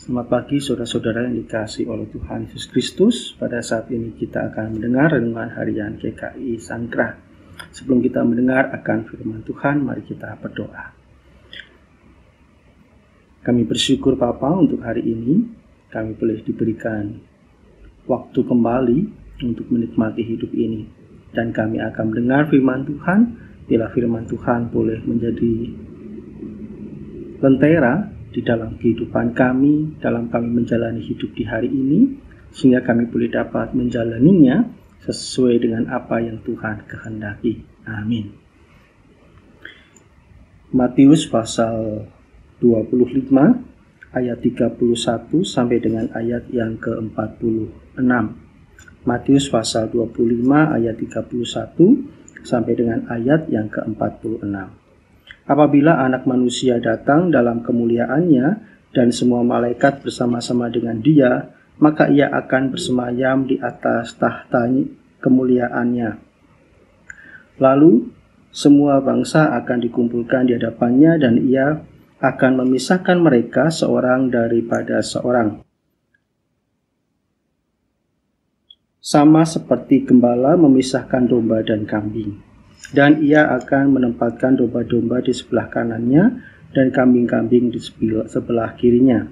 Selamat pagi saudara-saudara yang dikasihi oleh Tuhan Yesus Kristus. Pada saat ini kita akan mendengar renungan harian GKI Sangkrah. Sebelum kita mendengar akan firman Tuhan, mari kita berdoa. Kami bersyukur Bapa untuk hari ini. Kami boleh diberikan waktu kembali untuk menikmati hidup ini. Dan kami akan mendengar firman Tuhan. Bila firman Tuhan boleh menjadi lentera di dalam kehidupan kami, dalam kami menjalani hidup di hari ini, sehingga kami boleh dapat menjalaninya sesuai dengan apa yang Tuhan kehendaki. Amin. Matius pasal 25 ayat 31 sampai dengan ayat yang ke-46. Matius pasal 25 ayat 31 sampai dengan ayat yang ke-46. Apabila Anak Manusia datang dalam kemuliaannya dan semua malaikat bersama-sama dengan Dia, maka Ia akan bersemayam di atas tahta kemuliaannya. Lalu semua bangsa akan dikumpulkan di hadapannya dan Ia akan memisahkan mereka seorang daripada seorang. Sama seperti gembala memisahkan domba dan kambing. Dan Ia akan menempatkan domba-domba di sebelah kanannya dan kambing-kambing di sebelah kirinya.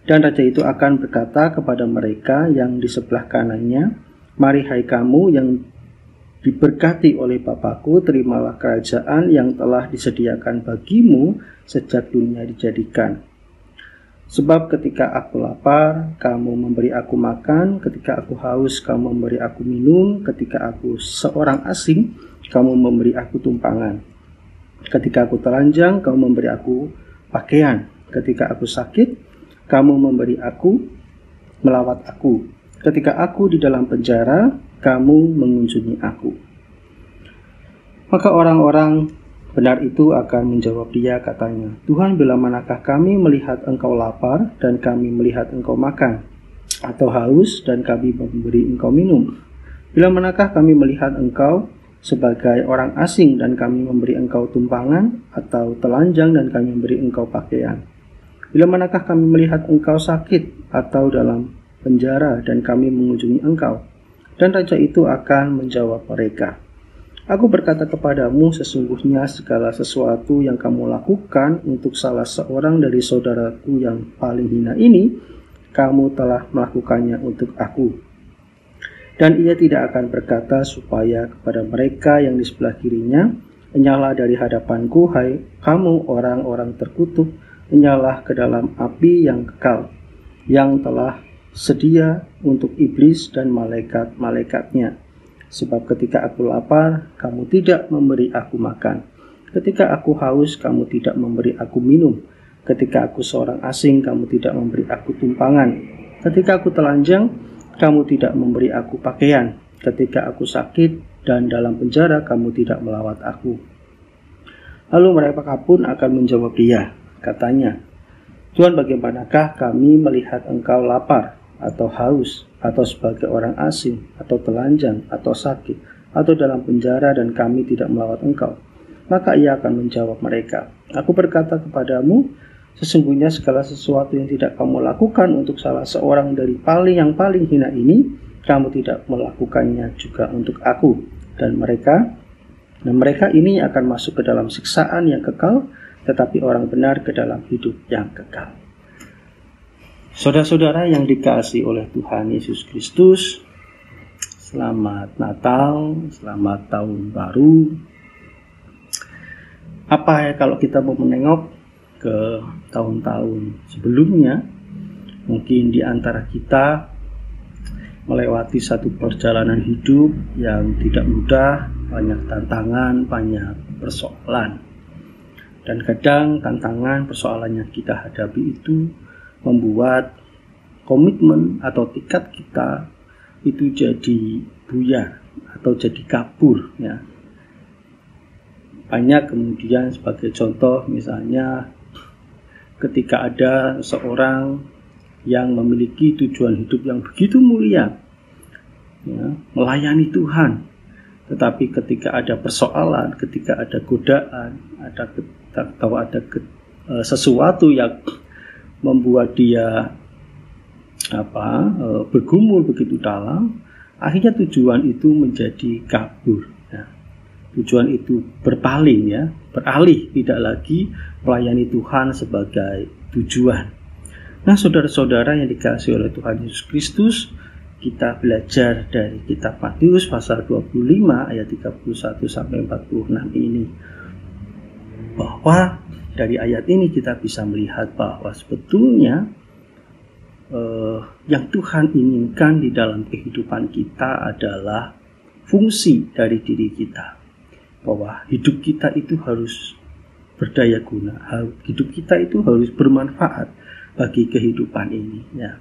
Dan raja itu akan berkata kepada mereka yang di sebelah kanannya, "Mari hai kamu yang diberkati oleh Bapa-Ku, terimalah kerajaan yang telah disediakan bagimu sejak dunia dijadikan. Sebab ketika aku lapar, kamu memberi aku makan, ketika aku haus, kamu memberi aku minum, ketika aku seorang asing, kamu memberi aku tumpangan. Ketika aku telanjang, kamu memberi aku pakaian. Ketika aku sakit, kamu memberi aku, melawat aku. Ketika aku di dalam penjara, kamu mengunjungi aku." Maka orang-orang benar itu akan menjawab Dia, katanya, "Tuhan, bila manakah kami melihat Engkau lapar dan kami melihat Engkau makan, atau haus dan kami memberi Engkau minum? Bila manakah kami melihat Engkau sebagai orang asing dan kami memberi Engkau tumpangan, atau telanjang dan kami memberi Engkau pakaian? Bila manakah kami melihat Engkau sakit atau dalam penjara dan kami mengunjungi Engkau?" Dan raja itu akan menjawab mereka, "Aku berkata kepadamu, sesungguhnya segala sesuatu yang kamu lakukan untuk salah seorang dari saudaraku yang paling hina ini, kamu telah melakukannya untuk aku." Dan Ia tidak akan berkata supaya kepada mereka yang di sebelah kirinya, "Enyahlah dari hadapanku, hai kamu orang-orang terkutuk, enyahlah ke dalam api yang kekal, yang telah sedia untuk iblis dan malaikat-malaikatnya. Sebab ketika aku lapar, kamu tidak memberi aku makan. Ketika aku haus, kamu tidak memberi aku minum. Ketika aku seorang asing, kamu tidak memberi aku tumpangan. Ketika aku telanjang, kamu tidak memberi aku pakaian. Ketika aku sakit dan dalam penjara, kamu tidak melawat aku." Lalu mereka pun akan menjawab Dia, katanya, "Tuhan, bagaimanakah kami melihat Engkau lapar atau haus, atau sebagai orang asing, atau telanjang, atau sakit, atau dalam penjara dan kami tidak melawat Engkau?" Maka Ia akan menjawab mereka, "Aku berkata kepadamu, sesungguhnya segala sesuatu yang tidak kamu lakukan untuk salah seorang dari yang paling hina ini, kamu tidak melakukannya juga untuk aku." Dan mereka ini akan masuk ke dalam siksaan yang kekal, tetapi orang benar ke dalam hidup yang kekal. Saudara-saudara yang dikasihi oleh Tuhan Yesus Kristus, selamat Natal, selamat Tahun Baru. Apa ya kalau kita mau menengok ke tahun-tahun sebelumnya, mungkin di antara kita melewati satu perjalanan hidup yang tidak mudah, banyak tantangan, banyak persoalan. Dan kadang tantangan, persoalan yang kita hadapi itu membuat komitmen atau tekad kita itu jadi buyar atau jadi kabur, ya. Banyak kemudian sebagai contoh, misalnya ketika ada seorang yang memiliki tujuan hidup yang begitu mulia, ya, melayani Tuhan, tetapi ketika ada persoalan, ketika ada godaan, ada sesuatu yang membuat dia bergumul begitu dalam, akhirnya tujuan itu menjadi kabur. Ya. Tujuan itu berpaling, ya, beralih, tidak lagi melayani Tuhan sebagai tujuan. Nah, saudara-saudara yang dikasihi oleh Tuhan Yesus Kristus, kita belajar dari kitab Matius pasal 25 ayat 31 sampai 46 ini, bahwa dari ayat ini kita bisa melihat bahwa sebetulnya yang Tuhan inginkan di dalam kehidupan kita adalah fungsi dari diri kita, bahwa hidup kita itu harus berdaya guna, hidup kita itu harus bermanfaat bagi kehidupan ini, ya.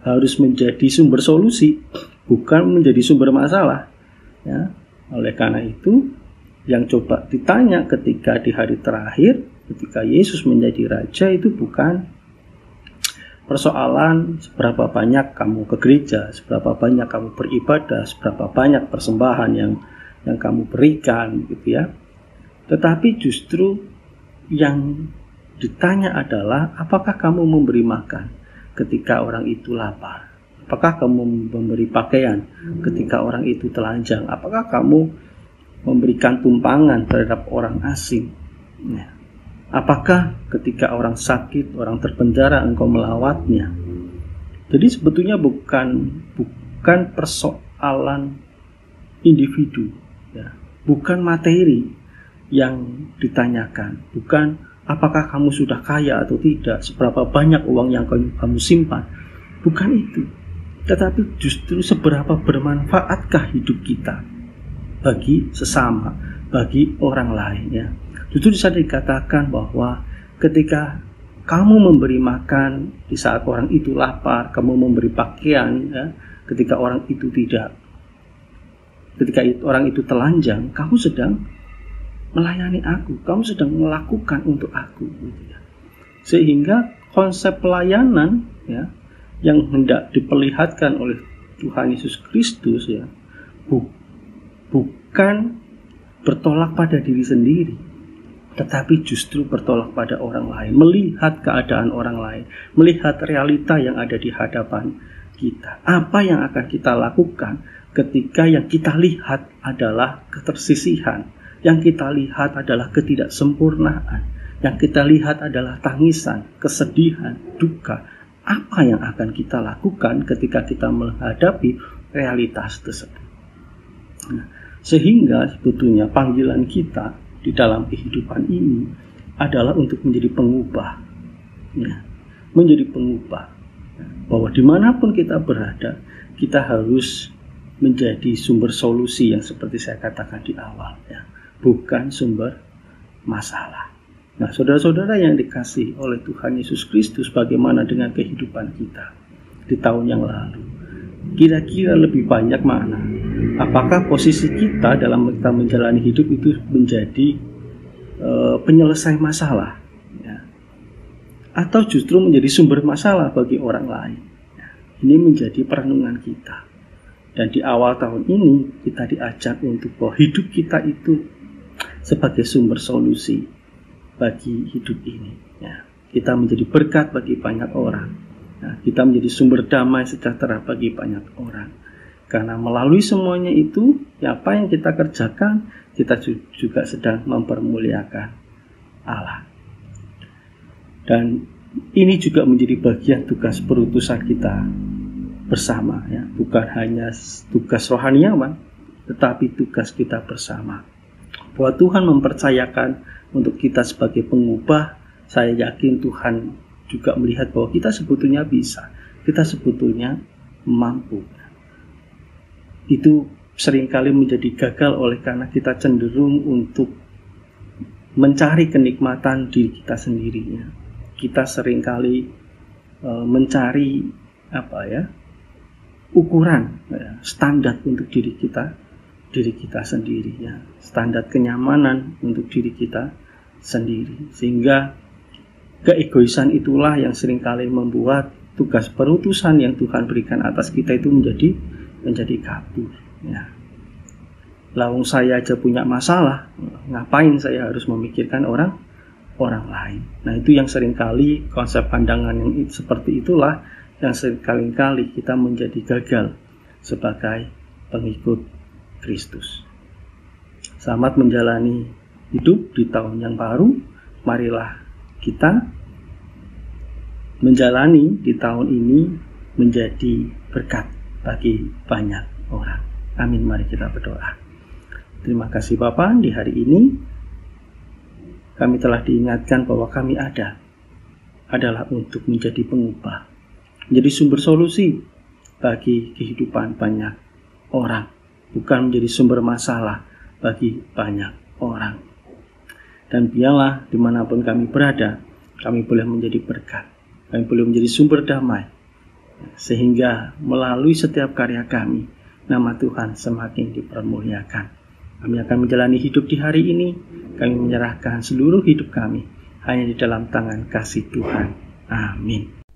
Harus menjadi sumber solusi, bukan menjadi sumber masalah, ya. Oleh karena itu, yang coba ditanya ketika di hari terakhir, ketika Yesus menjadi raja, itu bukan persoalan seberapa banyak kamu ke gereja, seberapa banyak kamu beribadah, seberapa banyak persembahan yang kamu berikan, gitu ya. Tetapi justru yang ditanya adalah, apakah kamu memberi makan ketika orang itu lapar? Apakah kamu memberi pakaian ketika orang itu telanjang? Apakah kamu memberikan tumpangan terhadap orang asing? Ya. Apakah ketika orang sakit, orang terpenjara, engkau melawatnya? Jadi sebetulnya bukan persoalan individu, ya. Bukan materi yang ditanyakan, bukan apakah kamu sudah kaya atau tidak, seberapa banyak uang yang kamu simpan, bukan itu. Tetapi justru seberapa bermanfaatkah hidup kita bagi sesama, bagi orang lain, ya. Justru bisa dikatakan bahwa ketika kamu memberi makan di saat orang itu lapar, kamu memberi pakaian, ya, ketika orang itu orang itu telanjang, kamu sedang melayani aku, kamu sedang melakukan untuk aku, gitu ya. Sehingga konsep pelayanan, ya, yang hendak diperlihatkan oleh Tuhan Yesus Kristus, ya, bukan bertolak pada diri sendiri, tetapi justru bertolak pada orang lain, melihat keadaan orang lain, melihat realita yang ada di hadapan kita. Apa yang akan kita lakukan ketika yang kita lihat adalah ketersisihan, yang kita lihat adalah ketidaksempurnaan, yang kita lihat adalah tangisan, kesedihan, duka. Apa yang akan kita lakukan ketika kita menghadapi realitas tersebut? Nah, sehingga sebetulnya panggilan kita di dalam kehidupan ini adalah untuk menjadi pengubah, ya, menjadi pengubah, bahwa dimanapun kita berada, kita harus menjadi sumber solusi yang seperti saya katakan di awal, ya, bukan sumber masalah. Nah, saudara-saudara yang dikasihi oleh Tuhan Yesus Kristus, bagaimana dengan kehidupan kita di tahun yang lalu? Kira-kira lebih banyak mana? Apakah posisi kita dalam kita menjalani hidup itu menjadi penyelesai masalah, ya, atau justru menjadi sumber masalah bagi orang lain? Ya, ini menjadi perenungan kita. Dan di awal tahun ini kita diajak untuk bahwa hidup kita itu sebagai sumber solusi bagi hidup ini. Ya, kita menjadi berkat bagi banyak orang. Nah, kita menjadi sumber damai sejahtera bagi banyak orang. Karena melalui semuanya itu, apa yang kita kerjakan, kita juga sedang mempermuliakan Allah. Dan ini juga menjadi bagian tugas perutusan kita bersama, ya. Bukan hanya tugas rohaniawan, tetapi tugas kita bersama. Bahwa Tuhan mempercayakan untuk kita sebagai pengubah. Saya yakin Tuhan juga melihat bahwa kita sebetulnya bisa, kita sebetulnya mampu. Itu seringkali menjadi gagal oleh karena kita cenderung untuk mencari kenikmatan diri kita sendirinya. Kita seringkali mencari ukuran, standar untuk diri kita sendiri, ya. Standar kenyamanan untuk diri kita sendiri, sehingga keegoisan itulah yang seringkali membuat tugas perutusan yang Tuhan berikan atas kita itu menjadi kabur, ya. Lawung saya aja punya masalah, ngapain saya harus memikirkan orang orang lain. Nah, itu yang seringkali konsep pandangan yang seperti itulah yang seringkali kita menjadi gagal sebagai pengikut Kristus. Selamat menjalani hidup di tahun yang baru. Marilah kita menjalani di tahun ini menjadi berkat bagi banyak orang. Amin. Mari kita berdoa. Terima kasih Bapa, di hari ini kami telah diingatkan bahwa kami adalah untuk menjadi pengubah, menjadi sumber solusi bagi kehidupan banyak orang, bukan menjadi sumber masalah bagi banyak orang. Dan biarlah dimanapun kami berada, kami boleh menjadi berkat, kami boleh menjadi sumber damai, sehingga melalui setiap karya kami, nama Tuhan semakin dipermuliakan. Kami akan menjalani hidup di hari ini, kami menyerahkan seluruh hidup kami hanya di dalam tangan kasih Tuhan. Amin.